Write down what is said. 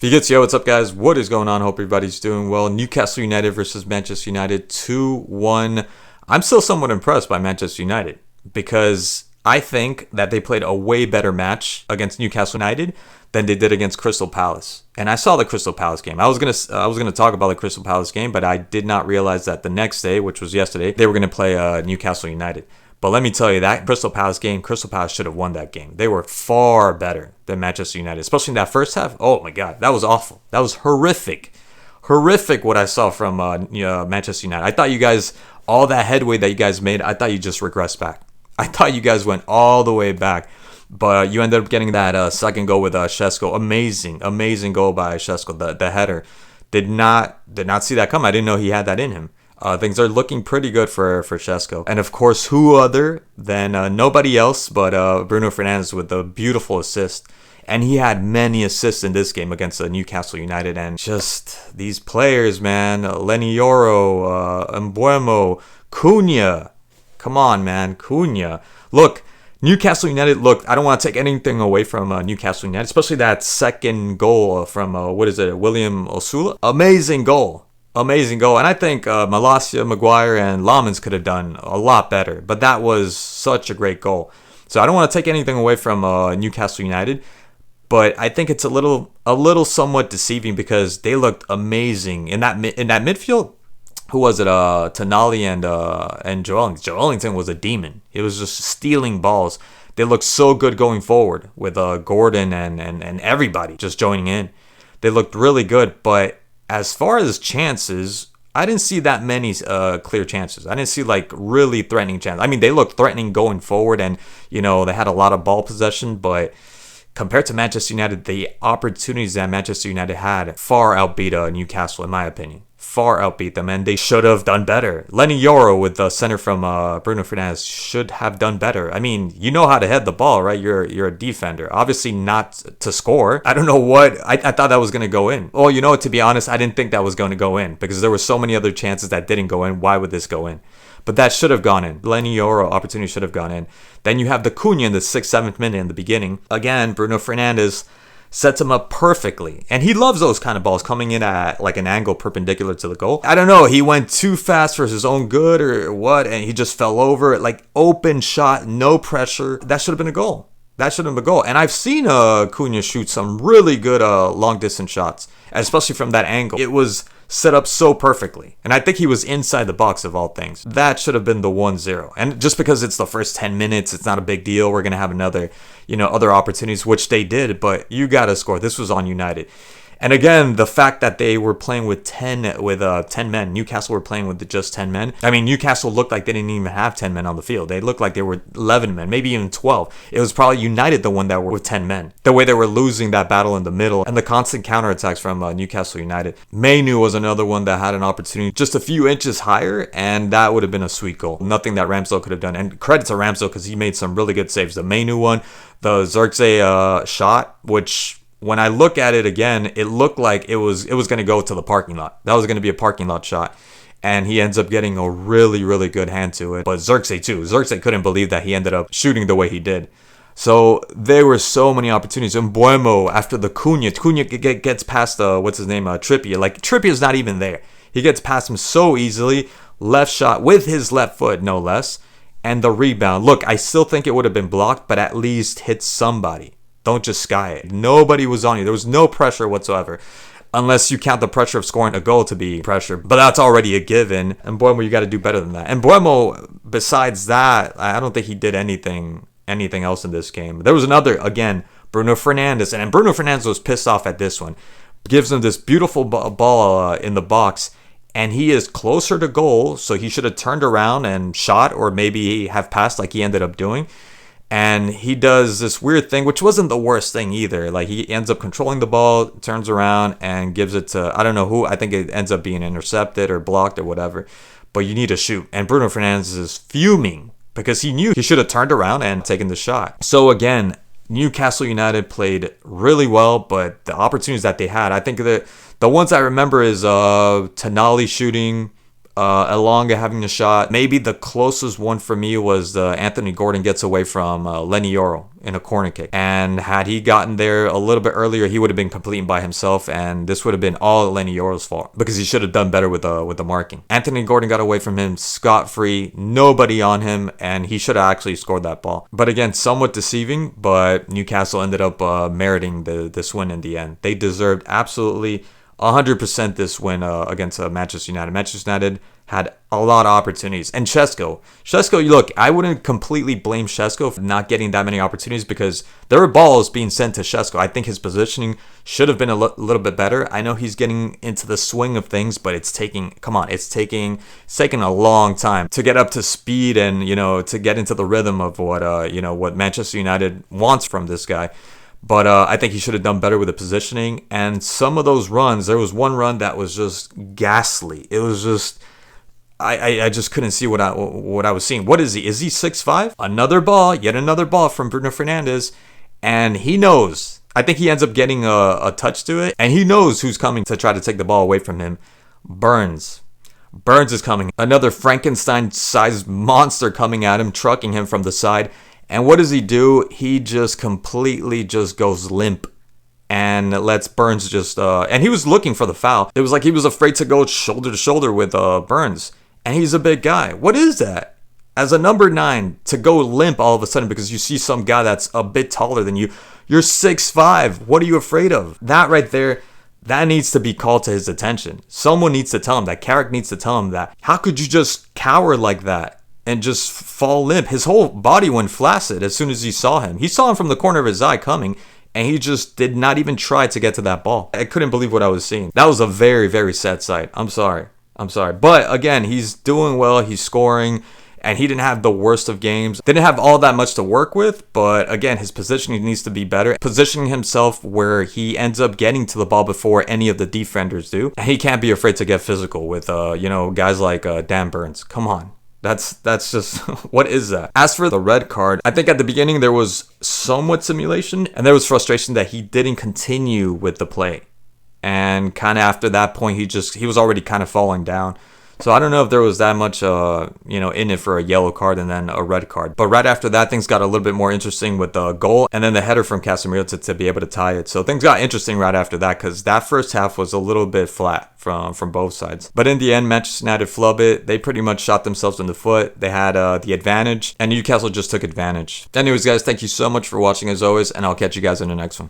Yo, what's up, guys? What is going on? Hope everybody's doing well. Newcastle United versus Manchester United 2-1. I'm still somewhat impressed by Manchester United because I think that they played a way better match against Newcastle United than they did against Crystal Palace. And I saw the Crystal Palace game. I was gonna talk about the Crystal Palace game, but I did not realize that the next day, which was yesterday, they were gonna play Newcastle United. But let me tell you, that Crystal Palace game, Crystal Palace should have won that game. They were far better than Manchester United, especially in that first half. Oh my God, that was awful. That was horrific. Horrific what I saw from Manchester United. I thought you guys, all that headway that you guys made, I thought you just regressed back. I thought you guys went all the way back. But you ended up getting that second goal with Šeško. Amazing goal by Šeško, the header. Did not see that come. I didn't know he had that in him. Things are looking pretty good for Šeško. And of course, who other than nobody else but Bruno Fernandes with a beautiful assist. And he had many assists in this game against Newcastle United. And just these players, man. Lenny Yoro, Mbuemo, Cunha. Come on, man. Cunha. Look, Newcastle United, look, I don't want to take anything away from Newcastle United, especially that second goal from, William Osula. Amazing goal. Amazing goal. And I think Malacia, Maguire, and Lamens could have done a lot better. But that was such a great goal. So I don't want to take anything away from Newcastle United. But I think it's a little somewhat deceiving because they looked amazing in that midfield. Who was it? Tonali and Joelinton. Joelinton was a demon. It was just stealing balls. They looked so good going forward with Gordon and everybody just joining in. They looked really good. But as far as chances, I didn't see that many clear chances. I didn't see like really threatening chances. I mean, they looked threatening going forward, and they had a lot of ball possession, but compared to Manchester United, the opportunities that Manchester United had far outbeat Newcastle, in my opinion. Far outbeat them, and they should have done better. Lenny Yoro with the center from Bruno Fernandes should have done better. I mean, you know how to head the ball, right? You're a defender. Obviously not to score. I don't know what. I thought that was going to go in. Well, to be honest, I didn't think that was going to go in because there were so many other chances that didn't go in. Why would this go in? But that should have gone in. Lenny Yoro opportunity should have gone in. Then you have the Cunha in the 6th, 7th minute in the beginning. Again, Bruno Fernandes sets him up perfectly. And he loves those kind of balls coming in at like an angle perpendicular to the goal. I don't know. He went too fast for his own good or what, and he just fell over. Like open shot, no pressure. That should have been a goal. That should have been a goal. And I've seen Cunha shoot some really good long distance shots, especially from that angle. It was set up so perfectly. And I think he was inside the box of all things. That should have been the 1-0. And just because it's the first 10 minutes, it's not a big deal. We're going to have another, other opportunities, which they did, but you got to score. This was on United. And again, the fact that they were playing with 10 men, Newcastle were playing with just 10 men. I mean, Newcastle looked like they didn't even have 10 men on the field. They looked like they were 11 men, maybe even 12. It was probably United the one that were with 10 men. The way they were losing that battle in the middle and the constant counterattacks from Newcastle United. Mainu was another one that had an opportunity just a few inches higher, and that would have been a sweet goal. Nothing that Ramsdale could have done. And credit to Ramsdale because he made some really good saves. The Mainu one, the Xerxes shot, which when I look at it again, it looked like it was going to go to the parking lot. That was going to be a parking lot shot. And he ends up getting a really, really good hand to it. But Xerxes too. Xerxes couldn't believe that he ended up shooting the way he did. So there were so many opportunities. And Mbuemo after the Cunha gets past Trippier. Like Trippier's not even there. He gets past him so easily. Left shot with his left foot, no less. And the rebound. Look, I still think it would have been blocked, but at least hit somebody. Don't just sky it. Nobody was on you. There was no pressure whatsoever. Unless you count the pressure of scoring a goal to be pressure. But that's already a given. And Mbuemo, you got to do better than that. And Mbuemo, besides that, I don't think he did anything else in this game. There was another, again, Bruno Fernandes. And Bruno Fernandes was pissed off at this one. Gives him this beautiful ball in the box. And he is closer to goal. So he should have turned around and shot. Or maybe have passed like he ended up doing. And he does this weird thing, which wasn't the worst thing either. Like, he ends up controlling the ball, turns around, and gives it to, I don't know who. I think it ends up being intercepted or blocked or whatever. But you need to shoot. And Bruno Fernandes is fuming because he knew he should have turned around and taken the shot. So, again, Newcastle United played really well, but the opportunities that they had, I think the ones I remember is Tonali shooting, Elonga having a shot. Maybe the closest one for me was Anthony Gordon gets away from Lenny Yoro in a corner kick. And had he gotten there a little bit earlier, he would have been completing by himself, and this would have been all Lenny Yoro's fault because he should have done better with the marking. Anthony Gordon got away from him scot-free, nobody on him, and he should have actually scored that ball. But again, somewhat deceiving, but Newcastle ended up meriting this win in the end. They deserved absolutely 100% this win against Manchester United. Manchester United had a lot of opportunities. And Šeško, look, I wouldn't completely blame Šeško for not getting that many opportunities because there were balls being sent to Šeško. I think his positioning should have been a little bit better. I know he's getting into the swing of things, but it's taking a long time to get up to speed and, to get into the rhythm of what Manchester United wants from this guy. But I think he should have done better with the positioning. And some of those runs, there was one run that was just ghastly. It was just, I just couldn't see what I was seeing. What is he? Is he 6'5"? Yet another ball from Bruno Fernandes. And he knows. I think he ends up getting a touch to it. And he knows who's coming to try to take the ball away from him. Burns is coming. Another Frankenstein-sized monster coming at him, trucking him from the side. And what does he do? He just completely just goes limp and lets Burns and he was looking for the foul. It was like he was afraid to go shoulder to shoulder with Burns. And he's a big guy. What is that? As a number 9, to go limp all of a sudden because you see some guy that's a bit taller than you. You're 6'5". What are you afraid of? That right there, that needs to be called to his attention. Someone needs to tell him that. Carrick needs to tell him that. How could you just cower like that? And just fall limp? His whole body went flaccid as soon as he saw him. He saw him from the corner of his eye coming, and he just did not even try to get to that ball. I couldn't believe what I was seeing. That was a very, very sad sight. I'm sorry. But again, he's doing well. He's scoring, and he didn't have the worst of games. Didn't have all that much to work with, but again, his positioning needs to be better. Positioning himself where he ends up getting to the ball before any of the defenders do. And he can't be afraid to get physical with, guys like Dan Burns. Come on. That's just, what is that? As for the red card, I think at the beginning there was somewhat simulation and there was frustration that he didn't continue with the play. And kind of after that point, he was already kind of falling down. So I don't know if there was that much, in it for a yellow card and then a red card. But right after that, things got a little bit more interesting with the goal and then the header from Casemiro to be able to tie it. So things got interesting right after that because that first half was a little bit flat from both sides. But in the end, Manchester United flub it. They pretty much shot themselves in the foot. They had the advantage and Newcastle just took advantage. Anyways, guys, thank you so much for watching as always, and I'll catch you guys in the next one.